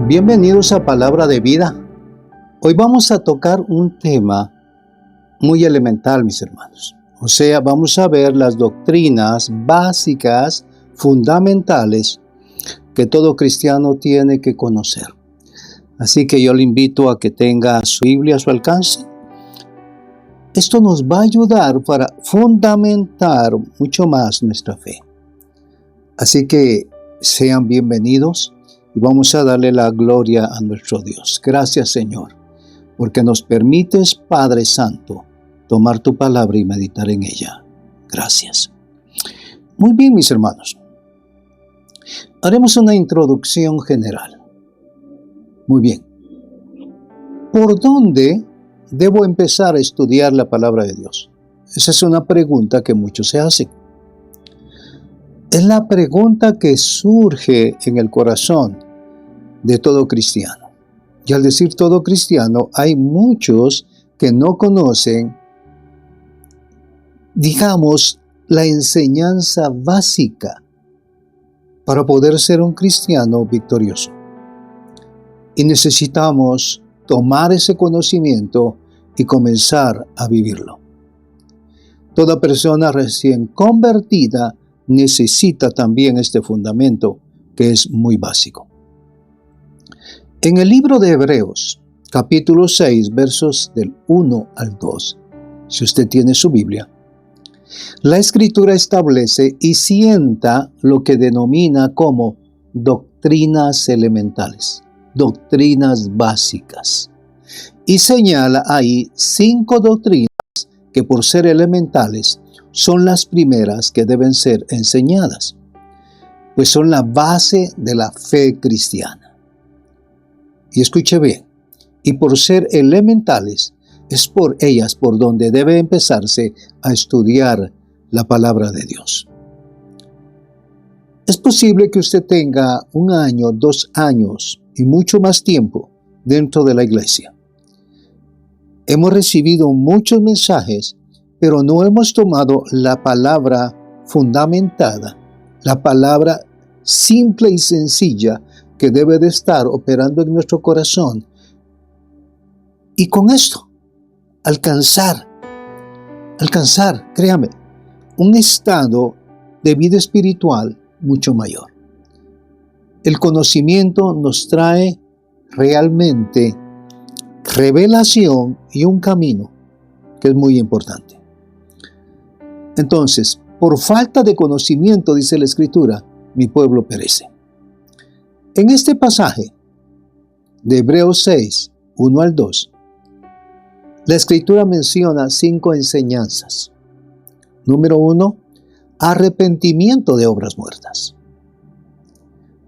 Bienvenidos a Palabra de Vida. Hoy vamos a tocar un tema muy elemental, mis hermanos. O sea, vamos a ver las doctrinas básicas, fundamentales, que todo cristiano tiene que conocer. Así que yo le invito a que tenga su Biblia a su alcance. Esto nos va a ayudar para fundamentar mucho más nuestra fe. Así que sean bienvenidos y vamos a darle la gloria a nuestro Dios. Gracias, Señor, porque nos permites, Padre Santo, tomar tu palabra y meditar en ella. Gracias. Muy bien, mis hermanos. Haremos una introducción general. Muy bien. ¿Por dónde debo empezar a estudiar la palabra de Dios? Esa es una pregunta que muchos se hacen. Es la pregunta que surge en el corazón de todo cristiano. Y al decir todo cristiano, hay muchos que no conocen, digamos, la enseñanza básica para poder ser un cristiano victorioso. Y necesitamos tomar ese conocimiento y comenzar a vivirlo. Toda persona recién convertida necesita también este fundamento que es muy básico. En el libro de Hebreos, capítulo 6, versos del 1 al 2, si usted tiene su Biblia, la Escritura establece y sienta lo que denomina como doctrinas elementales, doctrinas básicas, y señala ahí 5 doctrinas que por ser elementales son las primeras que deben ser enseñadas, pues son la base de la fe cristiana. Y escuche bien, y por ser elementales, es por ellas por donde debe empezarse a estudiar la palabra de Dios. Es posible que usted tenga 1 año, 2 años y mucho más tiempo dentro de la iglesia. Hemos recibido muchos mensajes, pero no hemos tomado la palabra fundamentada, la palabra simple y sencilla que debe de estar operando en nuestro corazón. Y con esto, alcanzar, créame, un estado de vida espiritual mucho mayor. El conocimiento nos trae realmente revelación y un camino que es muy importante. Entonces, por falta de conocimiento, dice la Escritura, mi pueblo perece. En este pasaje de Hebreos 6, 1 al 2, la Escritura menciona 5 enseñanzas. Número 1, arrepentimiento de obras muertas.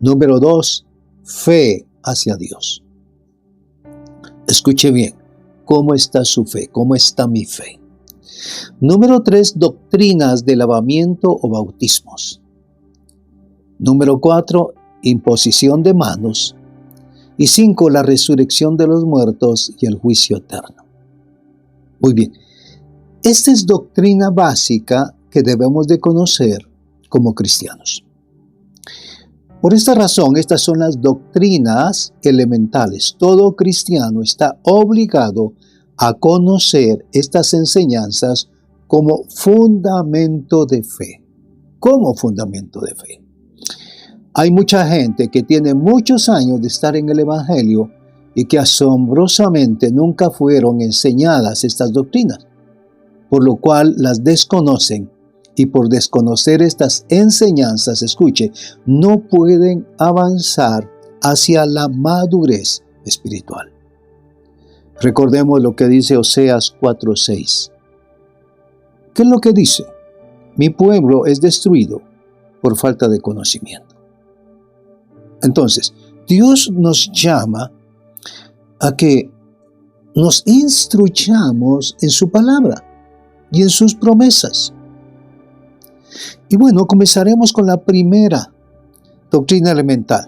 Número 2, fe hacia Dios. Escuche bien, ¿cómo está su fe? ¿Cómo está mi fe? Número 3, doctrinas de lavamiento o bautismos. Número 4, imposición de manos. Y 5, la resurrección de los muertos y el juicio eterno. Muy bien, esta es doctrina básica que debemos de conocer como cristianos. Por esta razón, estas son las doctrinas elementales. Todo cristiano está obligado a conocer estas enseñanzas como fundamento de fe. Como fundamento de fe. Hay mucha gente que tiene muchos años de estar en el Evangelio y que asombrosamente nunca fueron enseñadas estas doctrinas, por lo cual las desconocen y por desconocer estas enseñanzas, escuche, no pueden avanzar hacia la madurez espiritual. Recordemos lo que dice Oseas 4:6. ¿Qué es lo que dice? Mi pueblo es destruido por falta de conocimiento. Entonces, Dios nos llama a que nos instruyamos en su palabra y en sus promesas. Y bueno, comenzaremos con la primera doctrina elemental.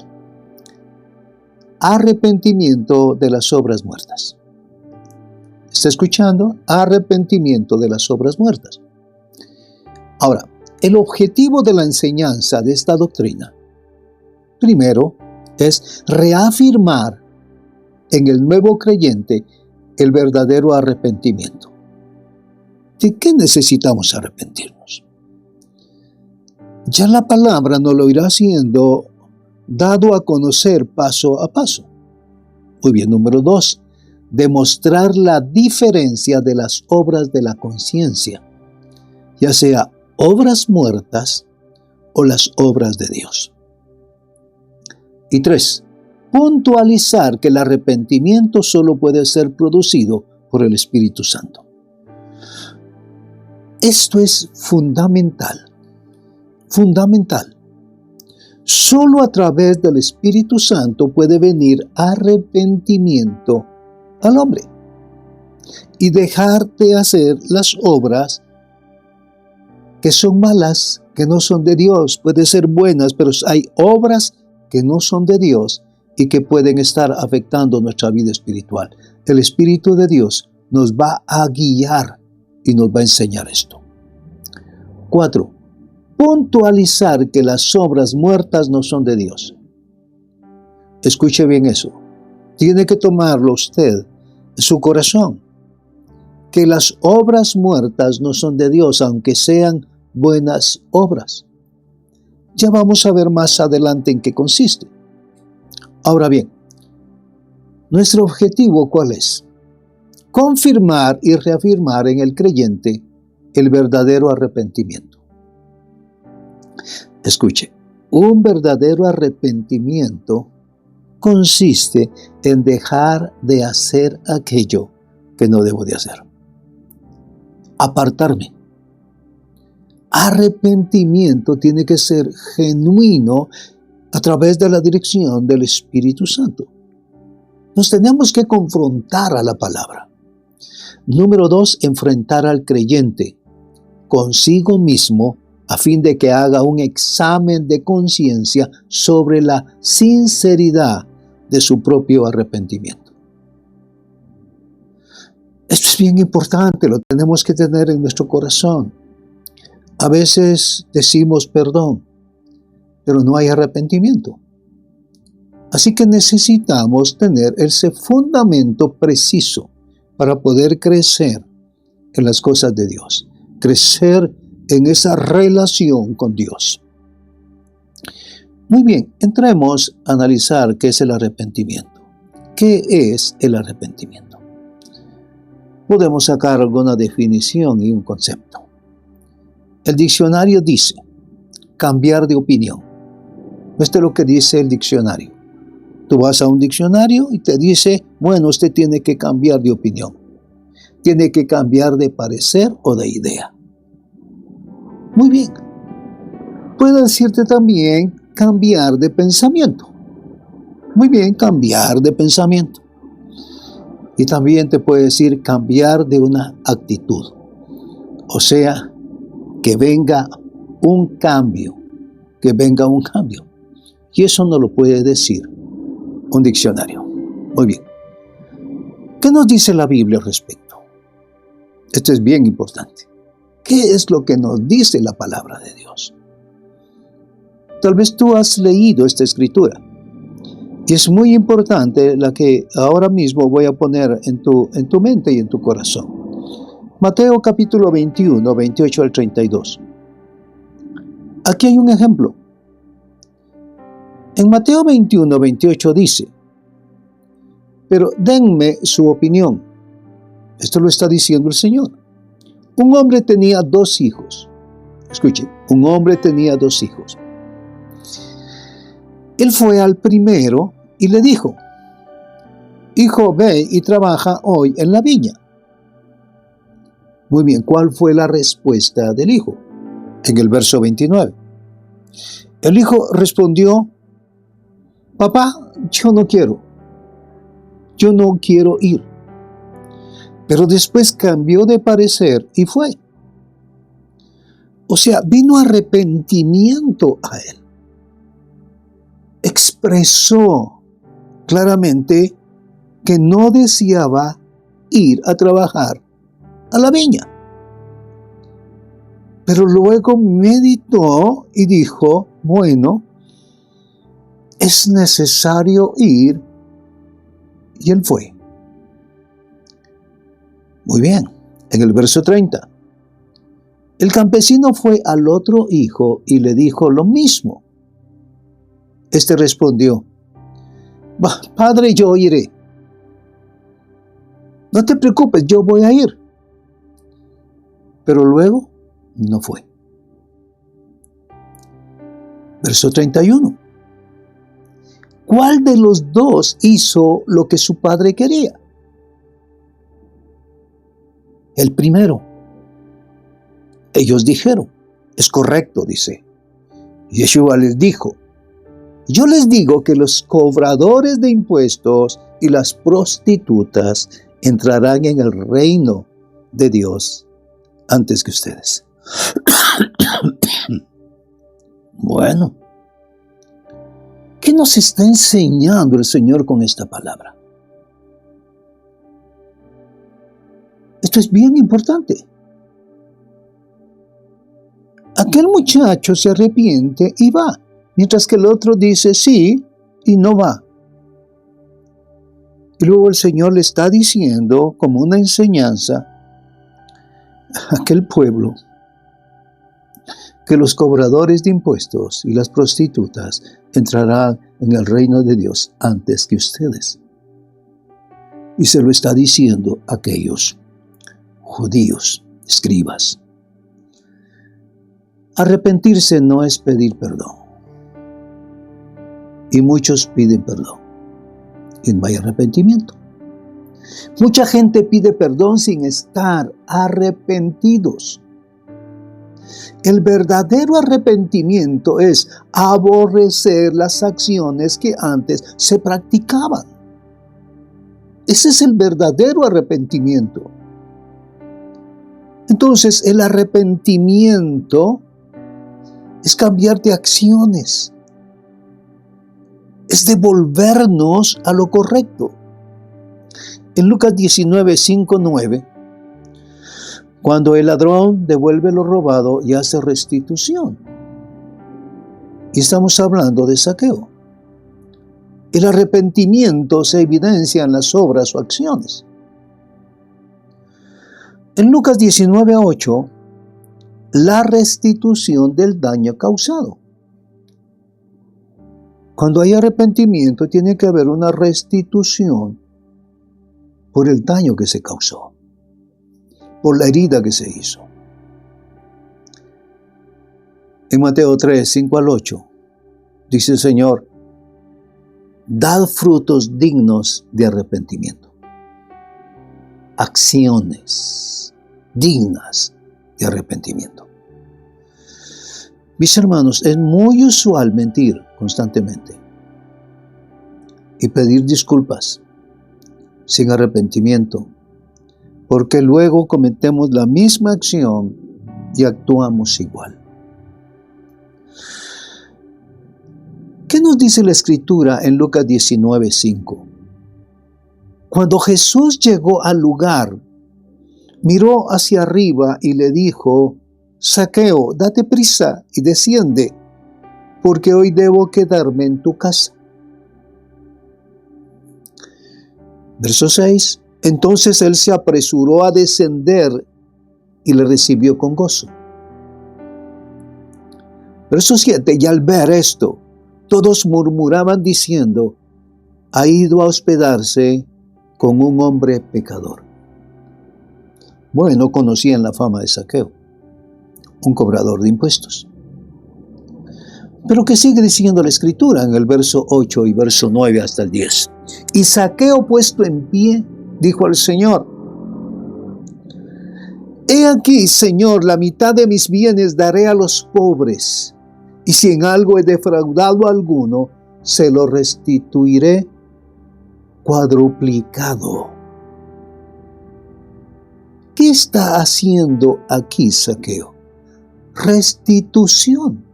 Arrepentimiento de las obras muertas. ¿Está escuchando? Arrepentimiento de las obras muertas. Ahora, el objetivo de la enseñanza de esta doctrina, primero, es reafirmar en el nuevo creyente el verdadero arrepentimiento. ¿De qué necesitamos arrepentirnos? Ya la palabra nos lo irá siendo dado a conocer paso a paso. Muy bien, número 2, demostrar la diferencia de las obras de la conciencia, ya sea obras muertas o las obras de Dios. Y 3, puntualizar que el arrepentimiento solo puede ser producido por el Espíritu Santo. Esto es fundamental. Fundamental. Solo a través del Espíritu Santo puede venir arrepentimiento al hombre y dejar de hacer las obras que son malas, que no son de Dios. Pueden ser buenas, pero hay obras que no son de Dios y que pueden estar afectando nuestra vida espiritual. El Espíritu de Dios nos va a guiar y nos va a enseñar esto. 4. Puntualizar que las obras muertas no son de Dios. Escuche bien eso. Tiene que tomarlo usted en su corazón. Que las obras muertas no son de Dios, aunque sean buenas obras. Ya vamos a ver más adelante en qué consiste. Ahora bien, nuestro objetivo, ¿cuál es? Confirmar y reafirmar en el creyente el verdadero arrepentimiento. Escuche, un verdadero arrepentimiento consiste en dejar de hacer aquello que no debo de hacer. Apartarme. Arrepentimiento tiene que ser genuino a través de la dirección del Espíritu Santo. Nos tenemos que confrontar a la palabra. Número 2, enfrentar al creyente consigo mismo a fin de que haga un examen de conciencia sobre la sinceridad de su propio arrepentimiento. Esto es bien importante, lo tenemos que tener en nuestro corazón. A veces decimos perdón, pero no hay arrepentimiento. Así que necesitamos tener ese fundamento preciso para poder crecer en las cosas de Dios, crecer en esa relación con Dios. Muy bien, entremos a analizar qué es el arrepentimiento. ¿Qué es el arrepentimiento? Podemos sacar alguna definición y un concepto. El diccionario dice, cambiar de opinión. Esto es lo que dice el diccionario. Tú vas a un diccionario y te dice, bueno, usted tiene que cambiar de opinión. Tiene que cambiar de parecer o de idea. Muy bien. Puede decirte también cambiar de pensamiento. Muy bien, cambiar de pensamiento. Y también te puede decir cambiar de una actitud. O sea, que venga un cambio. Que venga un cambio. Y eso no lo puede decir un diccionario. Muy bien. ¿Qué nos dice la Biblia al respecto? Esto es bien importante. ¿Qué es lo que nos dice la palabra de Dios? Tal vez tú has leído esta escritura. Y es muy importante la que ahora mismo voy a poner en tu mente y en tu corazón. Mateo capítulo 21, 28 al 32. Aquí hay un ejemplo. En Mateo 21, 28 dice, pero denme su opinión. Esto lo está diciendo el Señor. Un hombre tenía 2 hijos. Escuchen, un hombre tenía 2 hijos. Él fue al primero y le dijo, hijo, ve y trabaja hoy en la viña. Muy bien, ¿cuál fue la respuesta del hijo? En el verso 29. El hijo respondió, papá, yo no quiero ir. Pero después cambió de parecer y fue. O sea, vino arrepentimiento a él. Expresó claramente que no deseaba ir a trabajar a la viña. Pero luego meditó y dijo, bueno, es necesario ir, y él fue. Muy bien, en el verso 30. El campesino fue al otro hijo y le dijo lo mismo. Este respondió: Padre, yo iré. No te preocupes, yo voy a ir. Pero luego no fue. Verso 31. ¿Cuál de los dos hizo lo que su padre quería? El primero. Ellos dijeron: es correcto, dice. Yeshua les dijo: yo les digo que los cobradores de impuestos y las prostitutas entrarán en el reino de Dios antes que ustedes. Bueno, ¿qué nos está enseñando el Señor con esta palabra? Esto es bien importante. Aquel muchacho se arrepiente y va, mientras que el otro dice sí y no va. Y luego el Señor le está diciendo, como una enseñanza, a aquel pueblo, que los cobradores de impuestos y las prostitutas entrarán en el reino de Dios antes que ustedes. Y se lo está diciendo a aquellos judíos, escribas. Arrepentirse no es pedir perdón. Y muchos piden perdón y no hay arrepentimiento. Mucha gente pide perdón sin estar arrepentidos. El verdadero arrepentimiento es aborrecer las acciones que antes se practicaban. Ese es el verdadero arrepentimiento. Entonces, el arrepentimiento es cambiar de acciones. Es devolvernos a lo correcto. En Lucas 19, 5, 9, cuando el ladrón devuelve lo robado y hace restitución. Y estamos hablando de Zaqueo. El arrepentimiento se evidencia en las obras o acciones. En Lucas 19, 8, la restitución del daño causado. Cuando hay arrepentimiento, tiene que haber una restitución por el daño que se causó, por la herida que se hizo. En Mateo 3, 5 al 8, dice el Señor: dad frutos dignos de arrepentimiento. Acciones dignas de arrepentimiento. Mis hermanos, es muy usual mentir constantemente y pedir disculpas sin arrepentimiento, porque luego cometemos la misma acción y actuamos igual. ¿Qué nos dice la Escritura en Lucas 19, 5? Cuando Jesús llegó al lugar, miró hacia arriba y le dijo: Zaqueo, date prisa y desciende, porque hoy debo quedarme en tu casa. Verso 6. Entonces él se apresuró a descender y le recibió con gozo. Verso 7. Y al ver esto, todos murmuraban diciendo: ha ido a hospedarse con un hombre pecador. Bueno, conocían la fama de Zaqueo, un cobrador de impuestos. Pero que sigue diciendo la Escritura en el verso 8 y verso 9 hasta el 10. Y Zaqueo, puesto en pie, dijo al Señor: he aquí, Señor, la mitad de mis bienes daré a los pobres, y si en algo he defraudado a alguno, se lo restituiré cuadruplicado. ¿Qué está haciendo aquí Zaqueo? Restitución.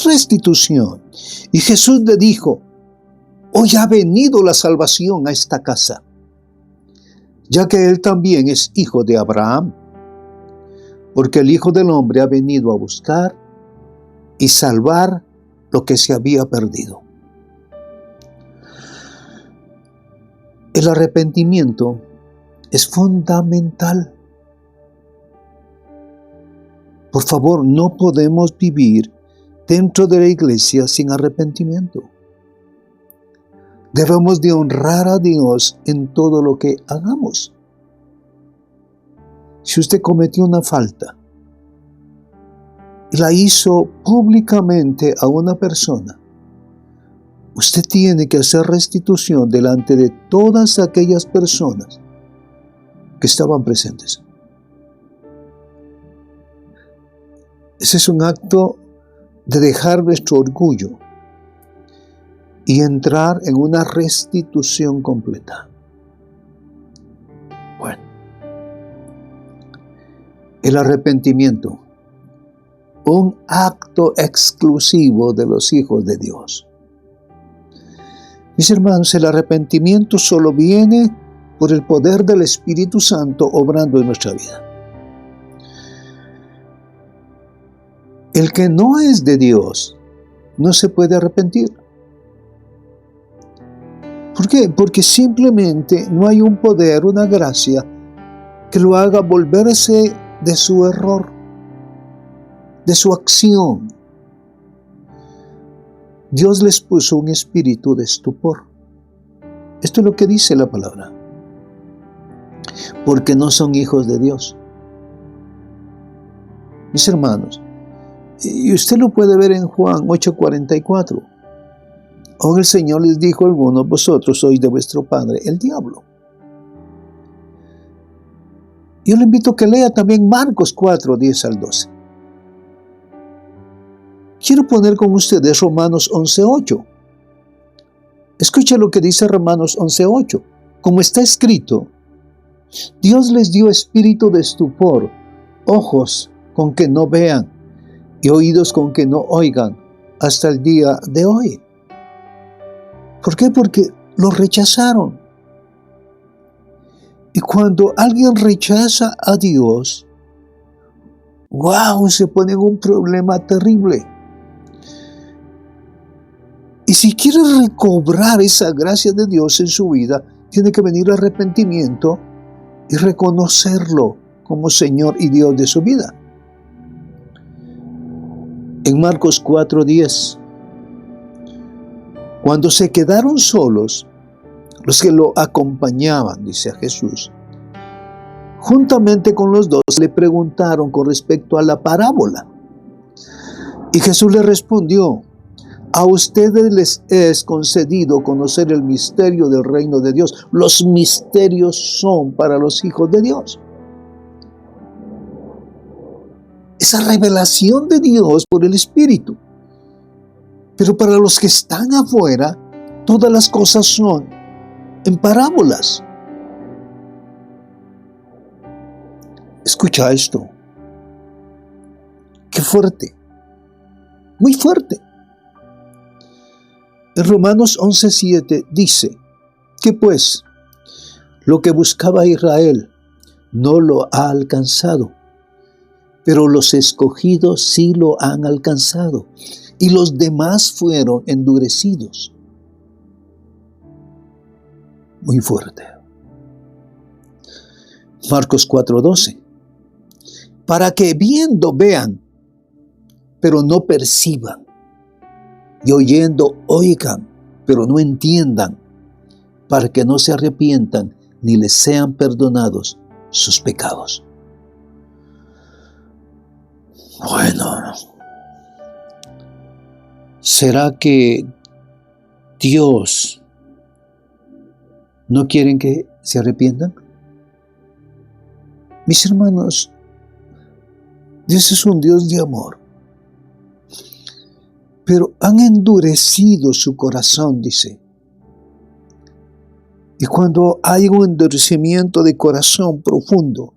Restitución. Y Jesús le dijo: hoy ha venido la salvación a esta casa, ya que él también es hijo de Abraham, porque el Hijo del Hombre ha venido a buscar y salvar lo que se había perdido. El arrepentimiento es fundamental. Por favor, no podemos vivir dentro de la iglesia sin arrepentimiento. Debemos de honrar a Dios en todo lo que hagamos. Si usted cometió una falta y la hizo públicamente a una persona, usted tiene que hacer restitución delante de todas aquellas personas que estaban presentes. Ese es un acto de dejar nuestro orgullo y entrar en una restitución completa. Bueno, el arrepentimiento, un acto exclusivo de los hijos de Dios. Mis hermanos, el arrepentimiento solo viene por el poder del Espíritu Santo obrando en nuestra vida. El que no es de Dios no se puede arrepentir. ¿Por qué? Porque simplemente no hay un poder, una gracia que lo haga volverse de su error, de su acción. Dios les puso un espíritu de estupor. Esto es lo que dice la palabra. Porque no son hijos de Dios. Mis hermanos, y usted lo puede ver en Juan 8:44. Aún el Señor les dijo a algunos: vosotros sois de vuestro padre, el diablo. Yo le invito a que lea también Marcos 4:10 al 12. Quiero poner con ustedes Romanos 11:8. Escucha lo que dice Romanos 11:8. Como está escrito, Dios les dio espíritu de estupor, ojos con que no vean y oídos con que no oigan hasta el día de hoy. ¿Por qué? Porque lo rechazaron. Y cuando alguien rechaza a Dios, ¡wow!, se pone en un problema terrible. Y si quiere recobrar esa gracia de Dios en su vida, tiene que venir el arrepentimiento y reconocerlo como Señor y Dios de su vida. En Marcos 4:10, cuando se quedaron solos, los que lo acompañaban, dice a Jesús, juntamente con los dos, le preguntaron con respecto a la parábola. Y Jesús le respondió: a ustedes les es concedido conocer el misterio del reino de Dios. Los misterios son para los hijos de Dios. Esa revelación de Dios por el Espíritu. Pero para los que están afuera, todas las cosas son en parábolas. Escucha esto. Qué fuerte. Muy fuerte. En Romanos 11:7 dice que pues lo que buscaba Israel no lo ha alcanzado, pero los escogidos sí lo han alcanzado, y los demás fueron endurecidos. Muy fuerte. Marcos 4:12. Para que viendo vean, pero no perciban, y oyendo oigan, pero no entiendan, para que no se arrepientan ni les sean perdonados sus pecados. Bueno, ¿será que Dios no quiere que se arrepientan? Mis hermanos, Dios es un Dios de amor. Pero han endurecido su corazón, dice. Y cuando hay un endurecimiento de corazón profundo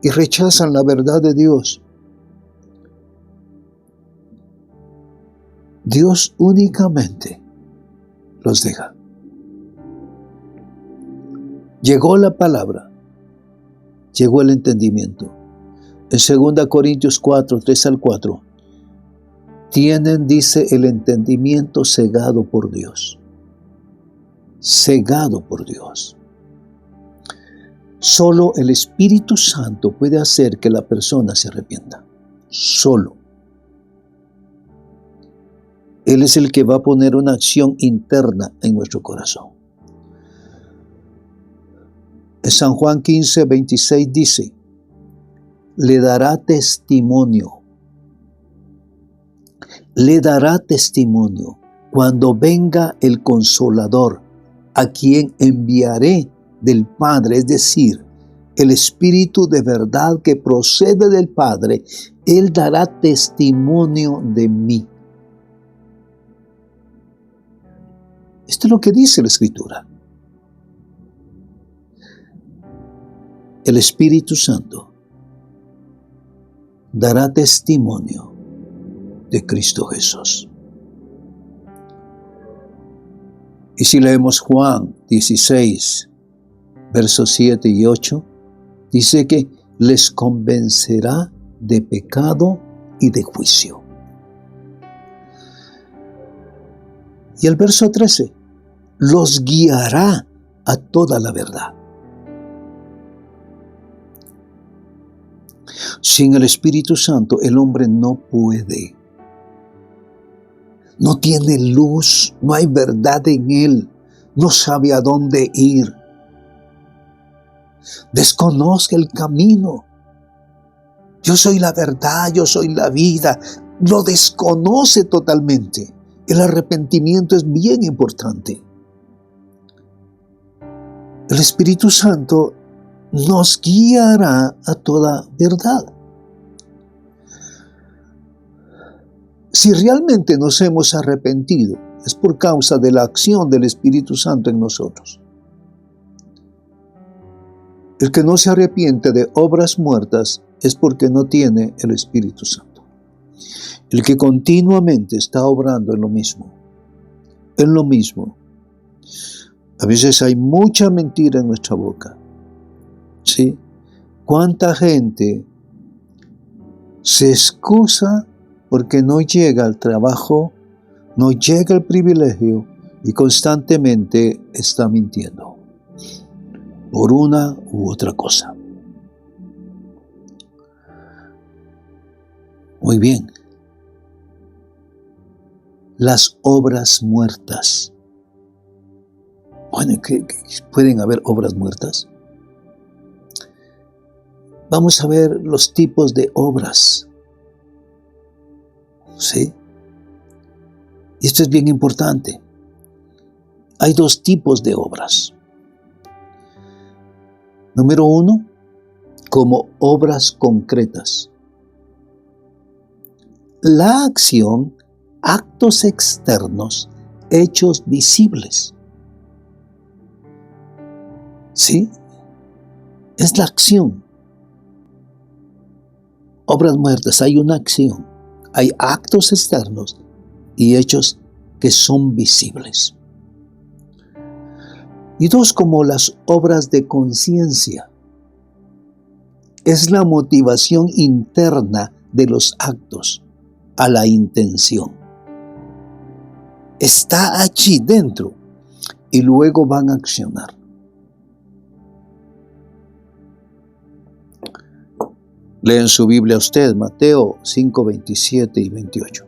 y rechazan la verdad de Dios, Dios únicamente los deja. Llegó la palabra, llegó el entendimiento. En 2 Corintios 4:3 al 4, tienen, dice, el entendimiento cegado por Dios. Cegado por Dios. Solo el Espíritu Santo puede hacer que la persona se arrepienta. Solo. Él es el que va a poner una acción interna en nuestro corazón. En San Juan 15, 26 dice, le dará testimonio cuando venga el Consolador, a quien enviaré del Padre, es decir, el Espíritu de verdad que procede del Padre. Él dará testimonio de mí. Esto es lo que dice la Escritura. El Espíritu Santo dará testimonio de Cristo Jesús. Y si leemos Juan 16, versos 7 y 8, dice que les convencerá de pecado y de juicio. Y el verso 13, los guiará a toda la verdad. Sin el Espíritu Santo, el hombre no puede. No tiene luz, no hay verdad en él, no sabe a dónde ir. Desconoce el camino. Yo soy la verdad, yo soy la vida. Lo desconoce totalmente. El arrepentimiento es bien importante. El Espíritu Santo nos guiará a toda verdad. Si realmente nos hemos arrepentido, es por causa de la acción del Espíritu Santo en nosotros. El que no se arrepiente de obras muertas es porque no tiene el Espíritu Santo. El que continuamente está obrando en lo mismo. A veces hay mucha mentira en nuestra boca. ¿Sí? ¿Cuánta gente se excusa porque no llega al trabajo, no llega al privilegio y constantemente está mintiendo por una u otra cosa? Muy bien. Las obras muertas. Bueno, ¿qué pueden haber obras muertas? Vamos a ver los tipos de obras. ¿Sí? Y esto es bien importante. Hay dos tipos de obras. Número 1, como obras concretas. La acción, actos externos, hechos visibles. ¿Sí? Es la acción. Obras muertas, hay una acción. Hay actos externos y hechos que son visibles. Y 2, como las obras de conciencia. Es la motivación interna de los actos a la intención. Está allí dentro y luego van a accionar. Lee en su Biblia usted Mateo 5, 27 y 28.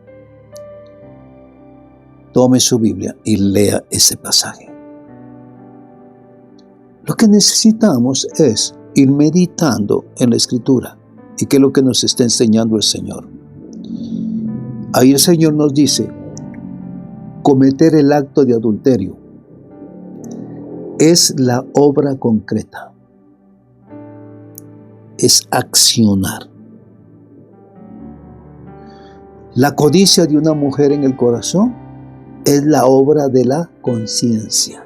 Tome su Biblia y lea ese pasaje. Lo que necesitamos es ir meditando en la Escritura y qué es lo que nos está enseñando el Señor. Ahí el Señor nos dice, cometer el acto de adulterio es la obra concreta. Es accionar. La codicia de una mujer en el corazón es la obra de la conciencia.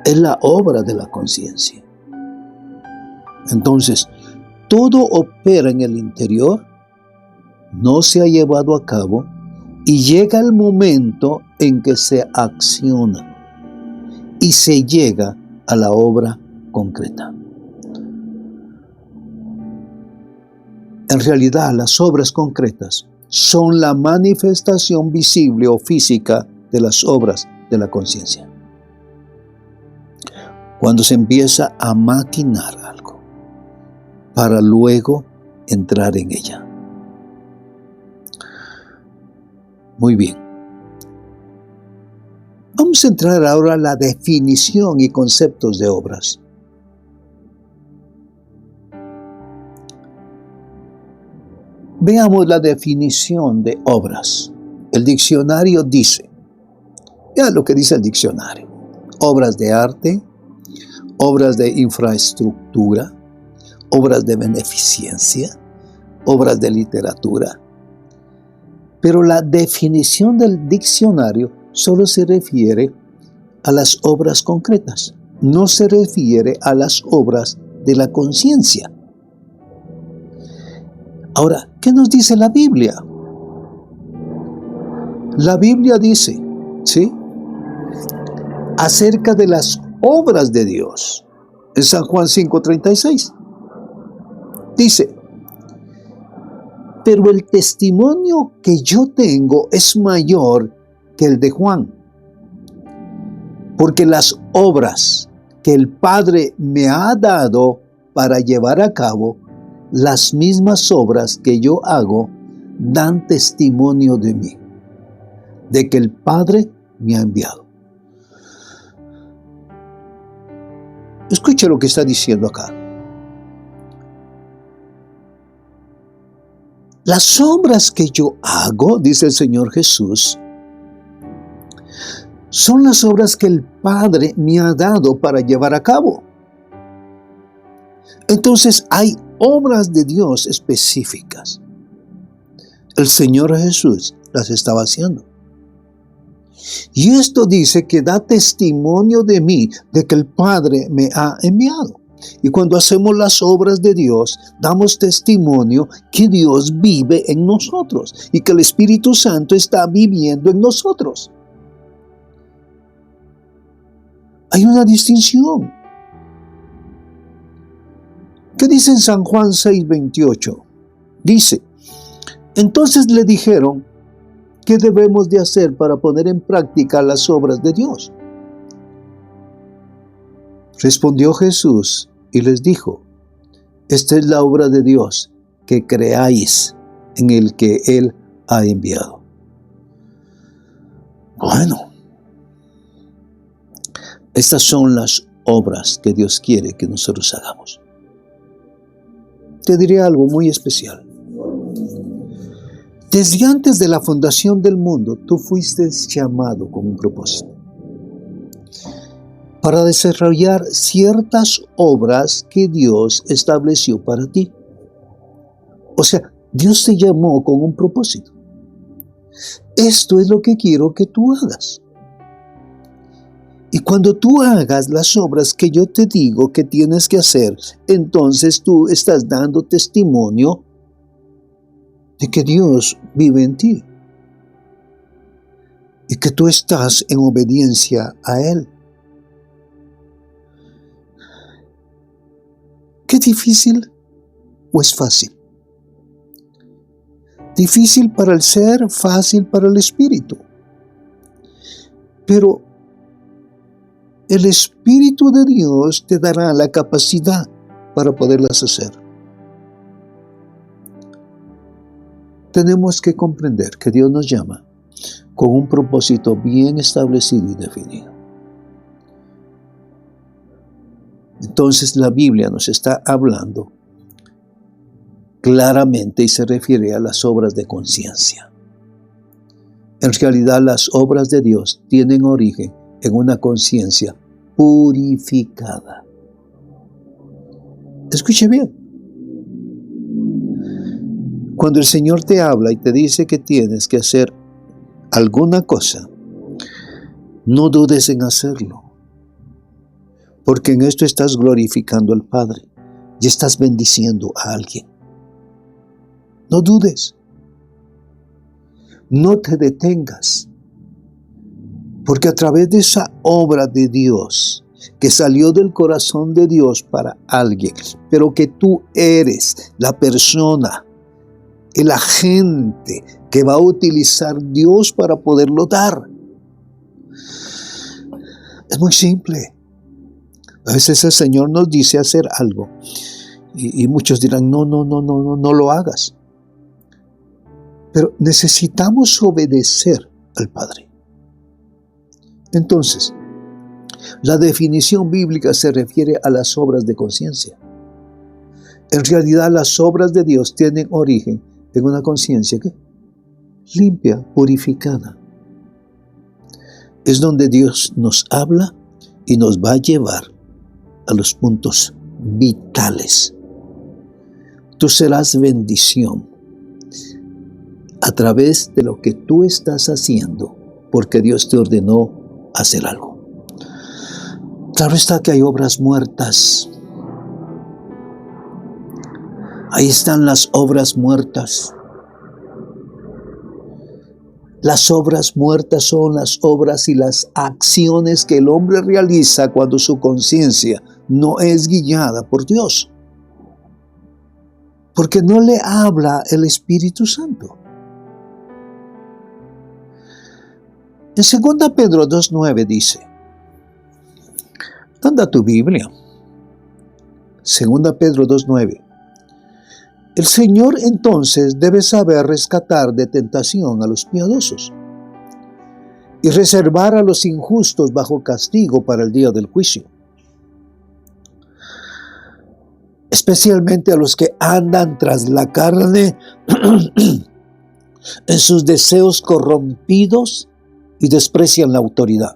Es la obra de la conciencia. Entonces, todo opera en el interior, no se ha llevado a cabo y llega el momento en que se acciona y se llega a la obra concreta. En realidad, las obras concretas son la manifestación visible o física de las obras de la conciencia. Cuando se empieza a maquinar algo para luego entrar en ella. Muy bien. Vamos a entrar ahora a la definición y conceptos de obras. Veamos la definición de obras. El diccionario dice, vean lo que dice el diccionario: obras de arte, obras de infraestructura, obras de beneficencia, obras de literatura. Pero la definición del diccionario solo se refiere a las obras concretas, no se refiere a las obras de la conciencia. Ahora, ¿qué nos dice la Biblia? La Biblia dice, ¿sí?, acerca de las obras de Dios. En San Juan 5:36 dice: pero el testimonio que yo tengo es mayor que el de Juan, porque las obras que el Padre me ha dado para llevar a cabo, las mismas obras que yo hago, dan testimonio de mí, de que el Padre me ha enviado. Escuche lo que está diciendo acá. Las obras que yo hago, dice el Señor Jesús, son las obras que el Padre me ha dado para llevar a cabo. Entonces hay obras de Dios específicas. El Señor Jesús las estaba haciendo. Y esto dice que da testimonio de mí, de que el Padre me ha enviado. Y cuando hacemos las obras de Dios, damos testimonio que Dios vive en nosotros y que el Espíritu Santo está viviendo en nosotros. Hay una distinción. ¿Qué dice en San Juan 6:28? Dice: entonces le dijeron, ¿qué debemos de hacer para poner en práctica las obras de Dios? Respondió Jesús y les dijo: esta es la obra de Dios, que creáis en el que Él ha enviado. Bueno, estas son las obras que Dios quiere que nosotros hagamos. Te diré algo muy especial. Desde antes de la fundación del mundo, tú fuiste llamado con un propósito, para desarrollar ciertas obras que Dios estableció para ti. O sea, Dios te llamó con un propósito. Esto es lo que quiero que tú hagas. Y cuando tú hagas las obras que yo te digo que tienes que hacer, entonces tú estás dando testimonio de que Dios vive en ti y que tú estás en obediencia a Él. ¿Qué difícil o es fácil? Difícil para el ser, fácil para el espíritu. Pero el Espíritu de Dios te dará la capacidad para poderlas hacer. Tenemos que comprender que Dios nos llama con un propósito bien establecido y definido. Entonces la Biblia nos está hablando claramente y se refiere a las obras de conciencia. En realidad, las obras de Dios tienen origen en una conciencia purificada. Escuche bien. Cuando el Señor te habla y te dice que tienes que hacer alguna cosa, no dudes en hacerlo, porque en esto estás glorificando al Padre y estás bendiciendo a alguien. No dudes. No te detengas, porque a través de esa obra de Dios que salió del corazón de Dios para alguien, pero que tú eres la persona el agente que va a utilizar Dios para poderlo dar. Es muy simple. A veces el Señor nos dice hacer algo y muchos dirán, no lo hagas. Pero necesitamos obedecer al Padre. Entonces, la definición bíblica se refiere a las obras de conciencia. En realidad, las obras de Dios tienen origen en una conciencia limpia, purificada. Es donde Dios nos habla y nos va a llevar a los puntos vitales. Tú serás bendición a través de lo que tú estás haciendo, porque Dios te ordenó hacer algo. Claro está que hay obras muertas. Ahí están las obras muertas. Las obras muertas son las obras y las acciones que el hombre realiza cuando su conciencia no es guiada por Dios. Porque no le habla el Espíritu Santo. En 2 Pedro 2:9 dice, anda tu Biblia, 2 Pedro 2:9. El Señor entonces debe saber rescatar de tentación a los piadosos y reservar a los injustos bajo castigo para el día del juicio, especialmente a los que andan tras la carne en sus deseos corrompidos y desprecian la autoridad.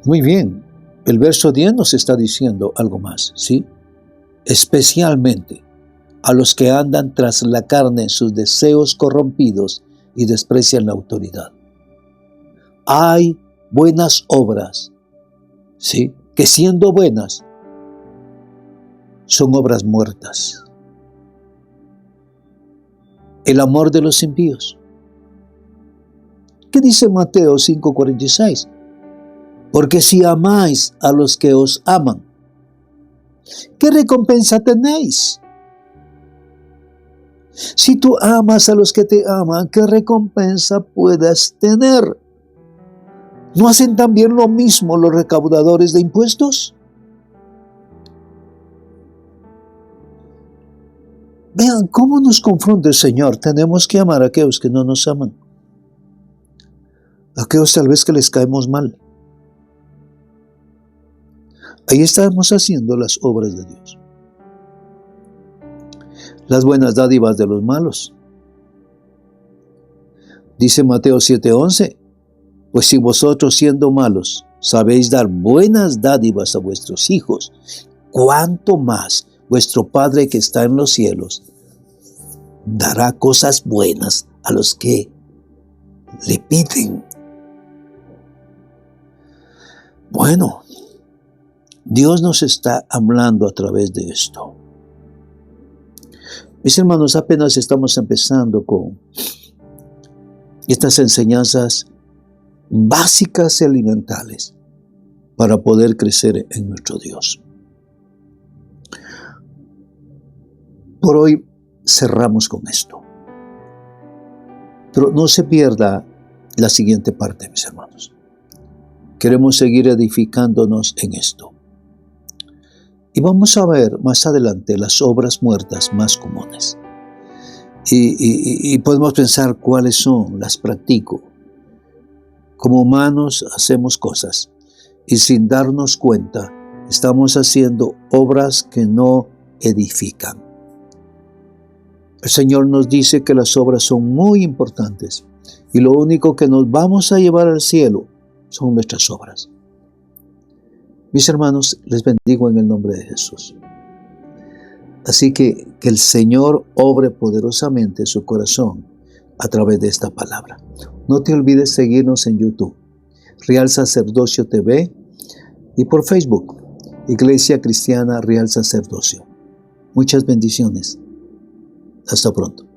Muy bien, el verso 10 nos está diciendo algo más, ¿sí? Especialmente a los que andan tras la carne en sus deseos corrompidos y desprecian la autoridad. Hay buenas obras, ¿sí?, que siendo buenas, son obras muertas. El amor de los impíos. ¿Qué dice Mateo 5:46? Porque si amáis a los que os aman, ¿qué recompensa tenéis? Si tú amas a los que te aman, ¿qué recompensa puedas tener? ¿No hacen también lo mismo los recaudadores de impuestos? Vean cómo nos confronta el Señor. Tenemos que amar a aquellos que no nos aman. A aquellos tal vez que les caemos mal. Ahí estamos haciendo las obras de Dios. Las buenas dádivas de los malos. Dice Mateo 7:11, pues si vosotros siendo malos sabéis dar buenas dádivas a vuestros hijos, ¿cuánto más vuestro Padre que está en los cielos dará cosas buenas a los que le piden? Bueno, Dios nos está hablando a través de esto. Mis hermanos, apenas estamos empezando con estas enseñanzas básicas y elementales para poder crecer en nuestro Dios. Por hoy cerramos con esto. Pero no se pierda la siguiente parte, mis hermanos. Queremos seguir edificándonos en esto. Y vamos a ver más adelante las obras muertas más comunes. Y podemos pensar cuáles son, las practico. Como humanos hacemos cosas y sin darnos cuenta estamos haciendo obras que no edifican. El Señor nos dice que las obras son muy importantes y lo único que nos vamos a llevar al cielo son nuestras obras. Mis hermanos, les bendigo en el nombre de Jesús. Así que el Señor obre poderosamente su corazón a través de esta palabra. No te olvides seguirnos en YouTube, Real Sacerdocio TV, y por Facebook, Iglesia Cristiana Real Sacerdocio. Muchas bendiciones. Hasta pronto.